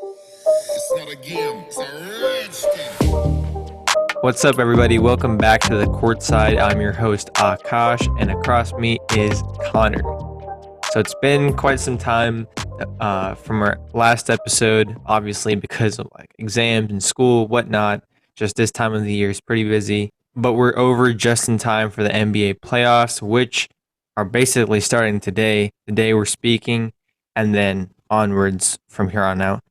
It's not a game, it's a rich thing. What's up, everybody? Welcome back to the Courtside. I'm your host, Akash, and across me is Connor. So it's been quite some time from our last episode, obviously because of like exams and school, whatnot. Just this time of the year is pretty busy, but we're over just in time for the NBA playoffs, which are basically starting today, the day we're speaking, and then onwards from here on out.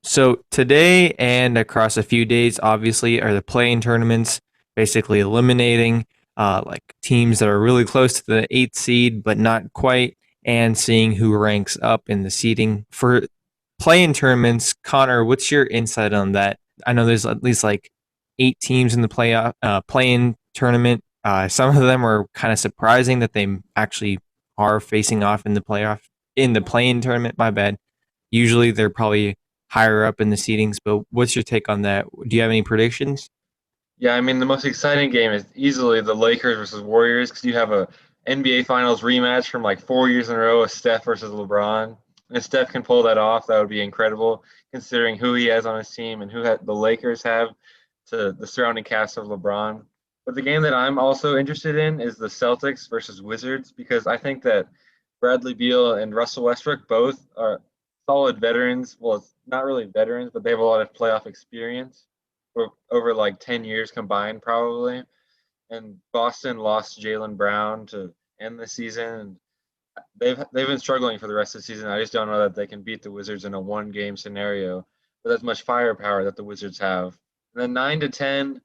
So today and across a few days, obviously, are the playing tournaments, basically eliminating like teams that are really close to the eighth seed, but not quite, and seeing who ranks up in the seeding for playing tournaments. Connor, what's your insight on that? I know there's at least like eight teams in the playing tournament. Some of them are kind of surprising that they actually are facing off in the playoff in the playing tournament. My bad. Usually they're probably higher up in the seedings, but what's your take on that? Do you have any predictions? Yeah, I mean the most exciting game is easily the Lakers versus Warriors because you have a NBA Finals rematch from like 4 years in a row of Steph versus LeBron. And if Steph can pull that off, that would be incredible, considering who he has on his team and the Lakers have to the surrounding cast of LeBron. But the game that I'm also interested in is the Celtics versus Wizards because I think that Bradley Beal and Russell Westbrook both are solid veterans. Well, it's not really veterans, but they have a lot of playoff experience over like 10 years combined, probably. And Boston lost Jaylen Brown to end the season. And they've been struggling for the rest of the season. I just don't know that they can beat the Wizards in a one game scenario with as much firepower that the Wizards have. And then 9 to 10,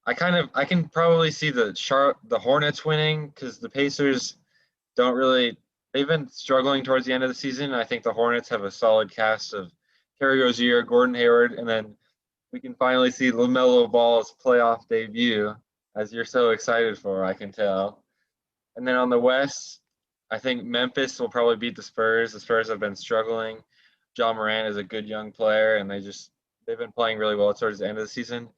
I can probably see the Hornets winning because the Pacers don't really they've been struggling towards the end of the season. I think the Hornets have a solid cast of Terry Rozier, Gordon Hayward, and then we can finally see LaMelo Ball's playoff debut, as you're so excited for, I can tell. And then on the West, I think Memphis will probably beat the Spurs. The Spurs have been struggling. John Moran is a good young player, and they've been playing really well towards the end of the season.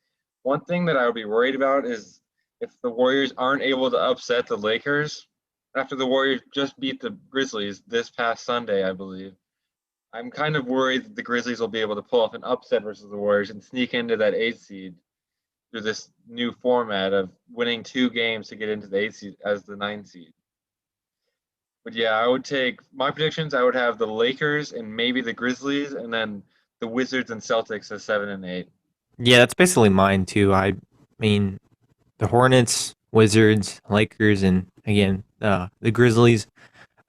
One thing that I would be worried about is if the Warriors aren't able to upset the Lakers after the Warriors just beat the Grizzlies this past Sunday, I believe. I'm kind of worried that the Grizzlies will be able to pull off an upset versus the Warriors and sneak into that eighth seed through this new format of winning 2 games to get into the eighth seed as the ninth seed. But yeah, I would take my predictions. I would have the Lakers and maybe the Grizzlies, and then the Wizards and Celtics as 7 and 8. Yeah, that's basically mine too. I mean, the Hornets, Wizards, Lakers, and again, the Grizzlies.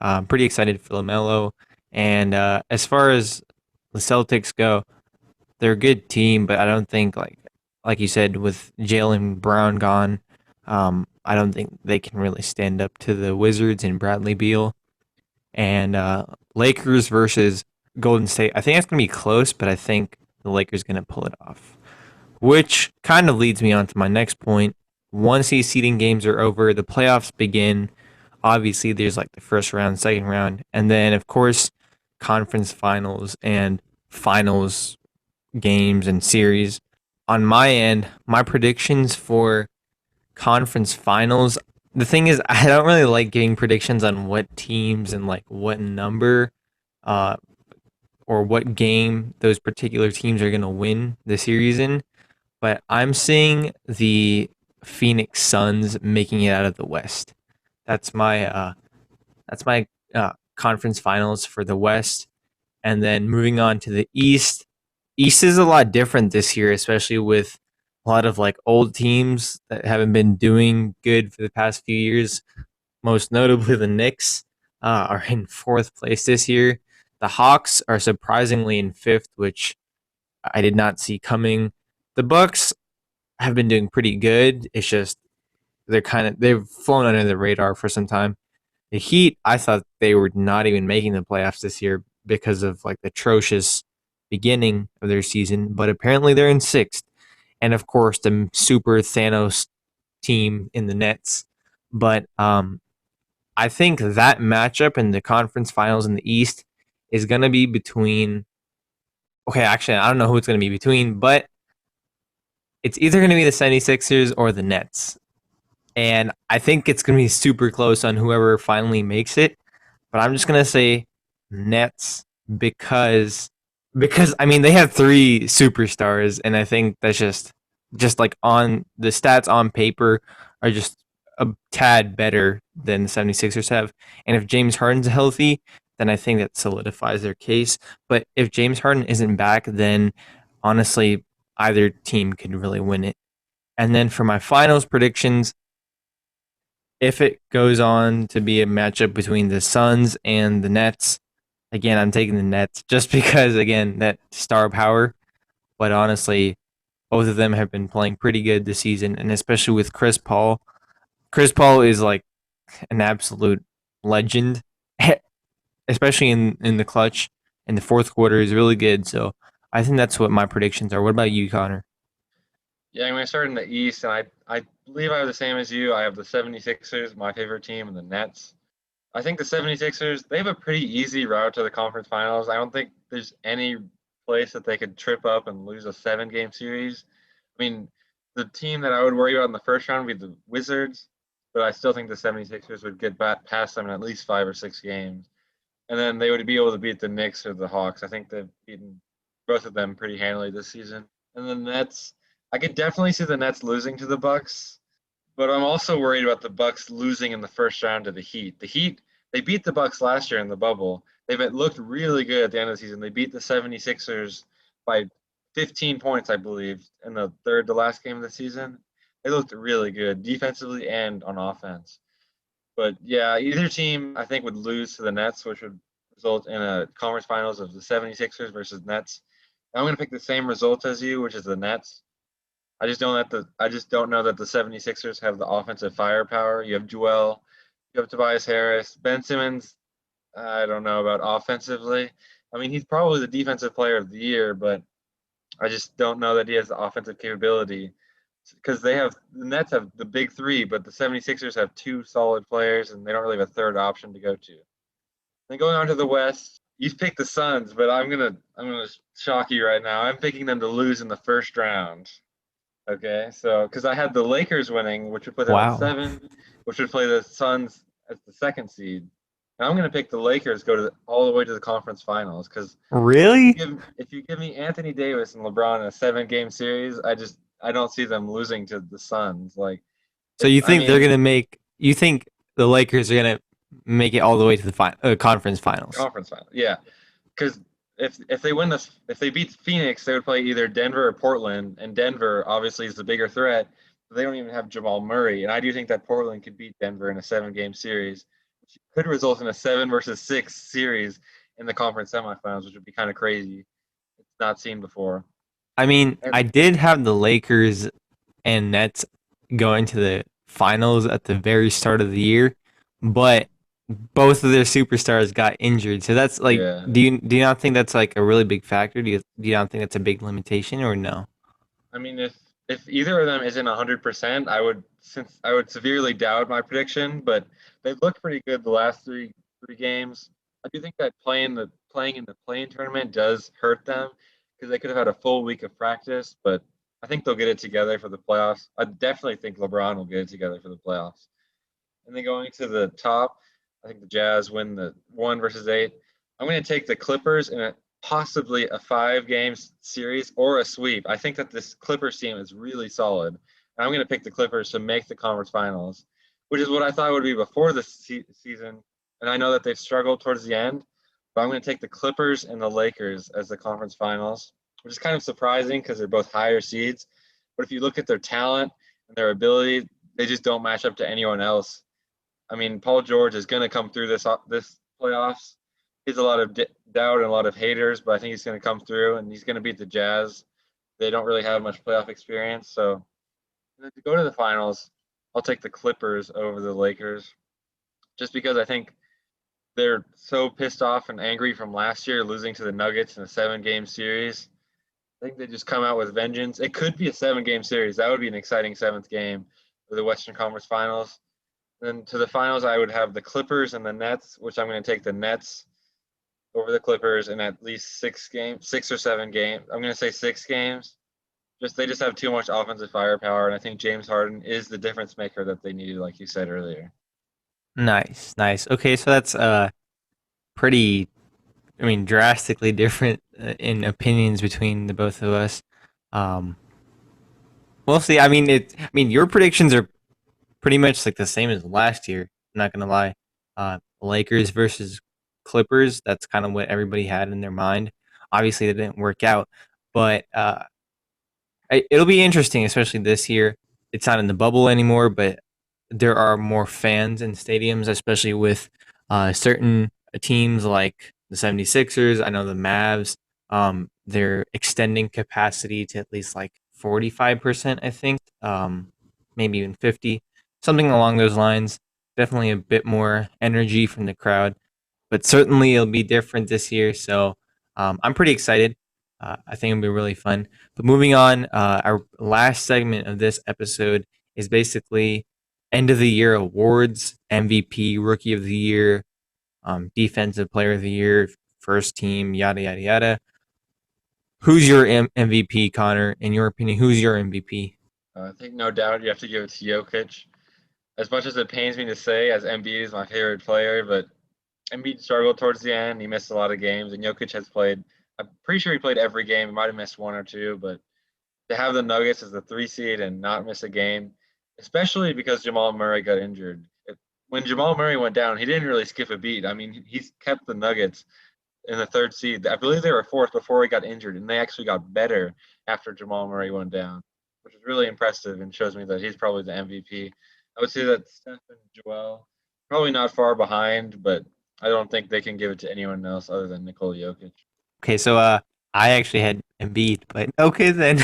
I'm pretty excited for LaMelo. And as far as the Celtics go, they're a good team, but I don't think like you said, with Jaylen Brown gone, I don't think they can really stand up to the Wizards and Bradley Beal. And Lakers versus Golden State, I think that's gonna be close, but I think the Lakers gonna pull it off. Which kind of leads me on to my next point. Once these seeding games are over, the playoffs begin. Obviously, there's like the first round, second round, and then of course, conference finals and finals games and series. On my end, my predictions for conference finals. The thing is, I don't really like giving predictions on what teams and like what number, uh, or what game those particular teams are gonna win the series in. But I'm seeing the Phoenix Suns making it out of the West. That's my conference finals for the West, and then moving on to the East. East is a lot different this year, especially with a lot of like old teams that haven't been doing good for the past few years. Most notably, the Knicks are in fourth place this year. The Hawks are surprisingly in fifth, which I did not see coming. The Bucks have been doing pretty good. It's just they've flown under the radar for some time. The Heat, I thought they were not even making the playoffs this year because of like the atrocious beginning of their season, but apparently they're in sixth. And of course, the super Thanos team in the Nets. But I think that matchup in the conference finals in the East is going to be between. Okay, actually, I don't know who it's going to be between, but it's either going to be the 76ers or the Nets. And I think it's going to be super close on whoever finally makes it. But I'm just going to say Nets because because I mean they have three superstars, and I think that's just like on the stats on paper are just a tad better than the 76ers have. And if James Harden's healthy, then I think that solidifies their case. But if James Harden isn't back, then honestly, either team could really win it. And then for my finals predictions, if it goes on to be a matchup between the Suns and the Nets, again, I'm taking the Nets just because, again, that star power. But honestly, both of them have been playing pretty good this season, and especially with Chris Paul. Chris Paul is like an absolute legend, especially in the clutch. In the fourth quarter, is really good. So I think that's what my predictions are. What about you, Connor? Yeah, I'm going to start in the East, and I believe I have the same as you. I have the 76ers, my favorite team, and the Nets. I think the 76ers, they have a pretty easy route to the conference finals. I don't think there's any place that they could trip up and lose a 7-game series. I mean, the team that I would worry about in the first round would be the Wizards, but I still think the 76ers would get back past them in at least 5 or 6 games. And then they would be able to beat the Knicks or the Hawks. I think they've beaten both of them pretty handily this season. And the Nets, I could definitely see the Nets losing to the Bucks, but I'm also worried about the Bucks losing in the first round to the Heat. The Heat, they beat the Bucks last year in the bubble. They've looked really good at the end of the season. They beat the 76ers by 15 points, I believe, in the third to last game of the season. They looked really good defensively and on offense. But yeah, either team I think would lose to the Nets, which would result in a conference finals of the 76ers versus Nets. I'm going to pick the same result as you, which is the Nets. I just don't know that the 76ers have the offensive firepower. You have Joel, you have Tobias Harris, Ben Simmons. I don't know about offensively. I mean, he's probably the defensive player of the year, but I just don't know that he has the offensive capability because the Nets have the big three, but the 76ers have two solid players and they don't really have a third option to go to. Then going on to the West, you picked the Suns, but I'm gonna shock you right now. I'm picking them to lose in the first round. Okay, so because I had the Lakers winning, which would put them at Wow. 7, which would play the Suns as the second seed. And I'm going to pick the Lakers all the way to the conference finals because Really? if you give me Anthony Davis and LeBron in a 7-game series, I don't see them losing to the Suns. Like, So you I think they're mean, gonna make? You think the Lakers are gonna make it all the way to the conference finals? conference final, yeah. Because if they win this, if they beat Phoenix, they would play either Denver or Portland, and Denver obviously is the bigger threat. But they don't even have Jamal Murray, and I do think that Portland could beat Denver in a 7-game series, which could result in a 7 versus 6 series in the conference semifinals, which would be kind of crazy. It's not seen before. I mean, And I did have the Lakers and Nets going to the finals at the very start of the year, but both of their superstars got injured. So that's like, yeah, do you not think that's like a really big factor? Do you not think that's a big limitation or no? I mean, if either of them isn't 100%, I would severely doubt my prediction. But they've looked pretty good the last three games. I do think that playing in the playing tournament does hurt them because they could have had a full week of practice. But I think they'll get it together for the playoffs. I definitely think LeBron will get it together for the playoffs. And then going to the top, I think the Jazz win the 1 versus 8. I'm going to take the Clippers in possibly a 5-game series or a sweep. I think that this Clippers team is really solid. And I'm going to pick the Clippers to make the conference finals, which is what I thought it would be before the season. And I know that they've struggled towards the end, but I'm going to take the Clippers and the Lakers as the conference finals, which is kind of surprising because they're both higher seeds. But if you look at their talent and their ability, they just don't match up to anyone else. I mean, Paul George is going to come through this playoffs. He's a lot of doubt and a lot of haters, but I think he's going to come through and he's going to beat the Jazz. They don't really have much playoff experience, so to go to the finals, I'll take the Clippers over the Lakers, just because I think they're so pissed off and angry from last year losing to the Nuggets in a 7-game series. I think they just come out with vengeance. It could be a 7-game series. That would be an exciting 7th game for the Western Conference Finals. Then to the finals, I would have the Clippers and the Nets, which I'm going to take the Nets over the Clippers in at least 6 or 7 games. I'm going to say 6 games. They just have too much offensive firepower, and I think James Harden is the difference maker that they needed, like you said earlier. Nice, nice. Okay, so that's pretty I mean, drastically different in opinions between the both of us. Um, we'll see. I mean, your predictions are pretty much like the same as last year. I'm not gonna lie. Lakers versus Clippers. That's kind of what everybody had in their mind. Obviously, it didn't work out, but it'll be interesting, especially this year. It's not in the bubble anymore, but there are more fans in stadiums, especially with certain teams like the 76ers. I know the Mavs, they're extending capacity to at least like 45%, I think, maybe even 50, something along those lines. Definitely a bit more energy from the crowd, but certainly it'll be different this year. So I'm pretty excited. I think it'll be really fun. But moving on, our last segment of this episode is basically end of the year awards: MVP, Rookie of the Year, Defensive Player of the Year, First Team, yada yada yada. Who's your MVP, Connor? In your opinion, who's your MVP? I think no doubt you have to give it to Jokic. As much as it pains me to say, as Embiid is my favorite player, but Embiid struggled towards the end. He missed a lot of games, and Jokic has played. I'm pretty sure he played every game. He might have missed one or two, but to have the Nuggets as the 3 seed and not miss a game, especially because Jamal Murray got injured. When Jamal Murray went down, he didn't really skip a beat. I mean, he's kept the Nuggets in the 3rd seed. I believe they were 4th before he got injured, and they actually got better after Jamal Murray went down, which is really impressive and shows me that he's probably the MVP. I would say that Steph and Joel probably not far behind, but I don't think they can give it to anyone else other than Nikola Jokic. Okay, so I actually had Embiid, but okay then.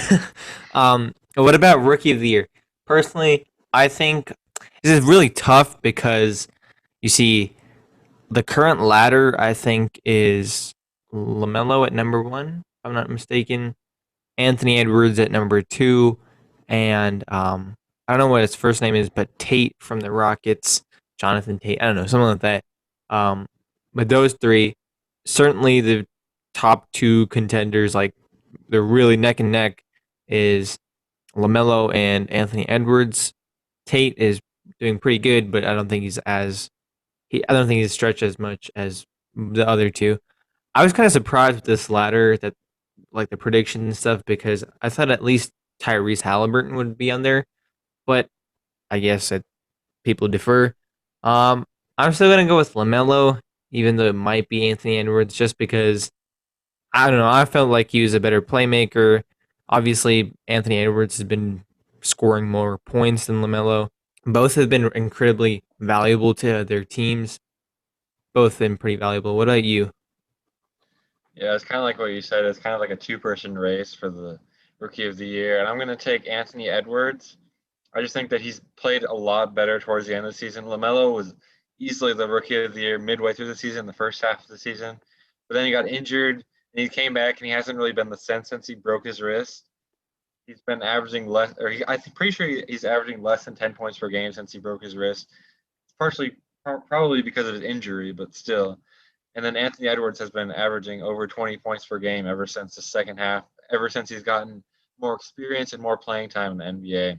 What about Rookie of the Year? Personally, I think this is really tough because you see the current ladder. I think is Lamelo at number one, if I'm not mistaken. Anthony Edwards at number two, and I don't know what his first name is, but Tate from the Rockets, Jonathan Tate. I don't know, something like that. Um, but those three, certainly the top two contenders, like they're really neck and neck, is Lamelo and Anthony Edwards. Tate is doing pretty good, but I don't think I don't think he's stretched as much as the other two. I was kind of surprised with this ladder, that like the prediction and stuff, because I thought at least Tyrese Halliburton would be on there, but I guess that people differ. Um, I'm still gonna go with Lamelo, even though it might be Anthony Edwards, just because I don't know. I felt like he was a better playmaker. Obviously, Anthony Edwards has been scoring more points than Lamelo. Both have been incredibly valuable to their teams. Both been pretty valuable. What about you? Yeah, it's kind of like what you said. It's kind of like a two-person race for the Rookie of the Year, and I'm going to take Anthony Edwards. I just think that he's played a lot better towards the end of the season. LaMelo was easily the Rookie of the Year midway through the season, the first half of the season, but then he got injured and he came back and he hasn't really been the same since he broke his wrist. He's been averaging less, or I think pretty sure he's averaging less than 10 points per game since he broke his wrist. It's partially probably because of his injury, but still. And then Anthony Edwards has been averaging over 20 points per game ever since the second half, ever since he's gotten more experience and more playing time in the NBA.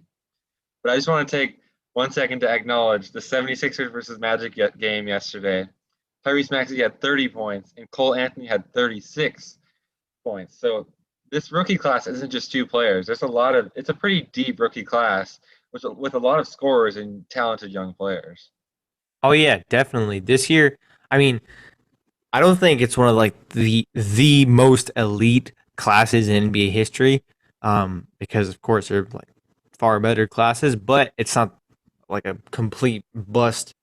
But I just want to take 1 second to acknowledge the 76ers versus Magic game yesterday. Tyrese Maxey had 30 points, and Cole Anthony had 36 points. So this rookie class isn't just two players. It's a pretty deep rookie class with a lot of scorers and talented young players. Oh yeah, definitely. This year, I mean, I don't think it's one of like the most elite classes in NBA history, because of course they're like far better classes, but it's not like a complete bust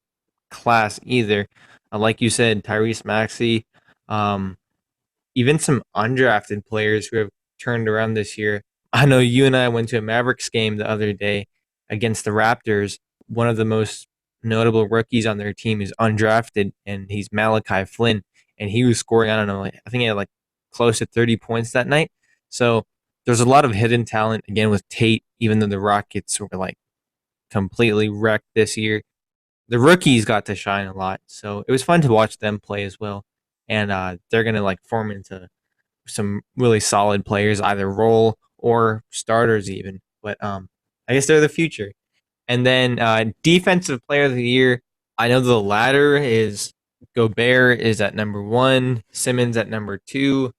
class either. Like you said, Tyrese Maxey, um, even some undrafted players who have turned around this year. I know you and I went to a Mavericks game the other day against the Raptors. One of the most notable rookies on their team is undrafted, and he's Malachi Flynn, and he was scoring. I don't know, I think he had like close to 30 points that night. So there's a lot of hidden talent again with Tate, even though the Rockets were like completely wrecked this year. The rookies got to shine a lot, so it was fun to watch them play as well. And they're gonna like form into some really solid players, either role or starters even. But I guess they're the future. And then defensive player of the year. I know the ladder is Gobert is at number 1, Simmons at number 2,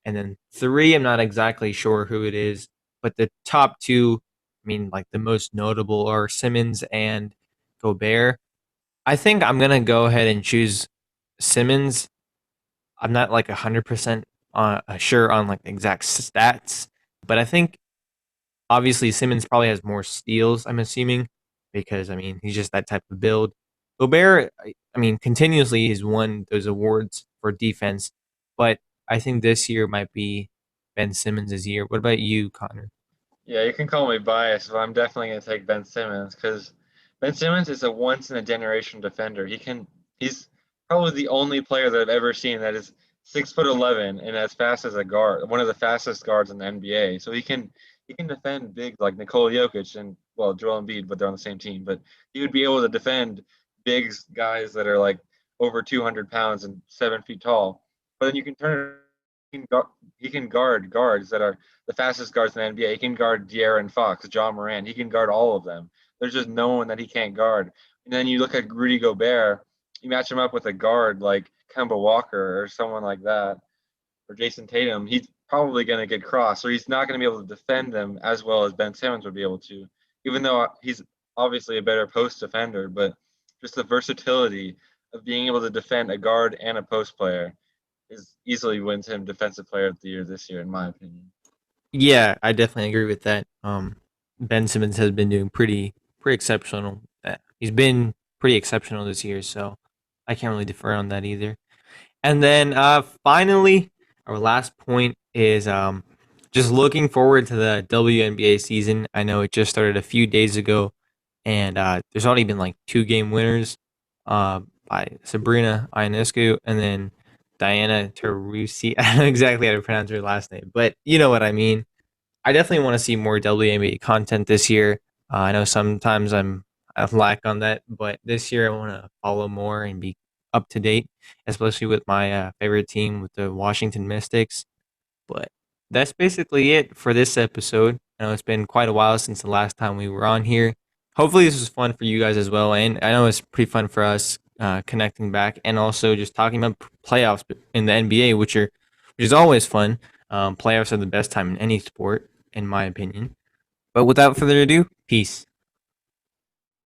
and then 3, I'm not exactly sure who it is, but the top 2, I mean, like the most notable are Simmons and Gobert. I think I'm gonna go ahead and choose Simmons. I'm not like 100% sure on like the exact stats, but I think obviously Simmons probably has more steals. I'm assuming because I mean he's just that type of build. Gobert, I mean, continuously he's won those awards for defense, but I think this year might be Ben Simmons' year. What about you, Connor? Yeah, you can call me biased, but I'm definitely going to take Ben Simmons because Ben Simmons is a once in a generation defender. He's probably the only player that I've ever seen that is 6'11" and as fast as a guard, one of the fastest guards in the NBA. So he can defend big like Nikola Jokic and well Joel Embiid, but they're on the same team. But he would be able to defend big guys that are like over 200 pounds and 7 feet tall. But then you can turn it. He can guard guards that are the fastest guards in the NBA. He can guard De'Aaron Fox, John Moran. He can guard all of them. There's just no one that he can't guard. And then you look at Rudy Gobert, you match him up with a guard like Kemba Walker or someone like that, or Jason Tatum, he's probably going to get crossed, or he's not going to be able to defend them as well as Ben Simmons would be able to, even though he's obviously a better post defender. But just the versatility of being able to defend a guard and a post player is easily wins him Defensive Player of the Year this year, in my opinion. Yeah, I definitely agree with that. Ben Simmons has been doing pretty exceptional. He's been pretty exceptional this year, so I can't really defer on that either. And then finally, our last point is just looking forward to the WNBA season. I know it just started a few days ago, and there's already been like 2 game winners by Sabrina Ionescu and then Diana Taurasi. I don't know exactly how to pronounce her last name, but you know what I mean. I definitely want to see more WNBA content this year. I know sometimes I lack on that, but this year I want to follow more and be up to date, especially with my favorite team, with the Washington Mystics. But that's basically it for this episode. I know it's been quite a while since the last time we were on here. Hopefully, this was fun for you guys as well, and I know it's pretty fun for us connecting back and also just talking about playoffs in the NBA, which is always fun. Playoffs are the best time in any sport, in my opinion. But without further ado, peace.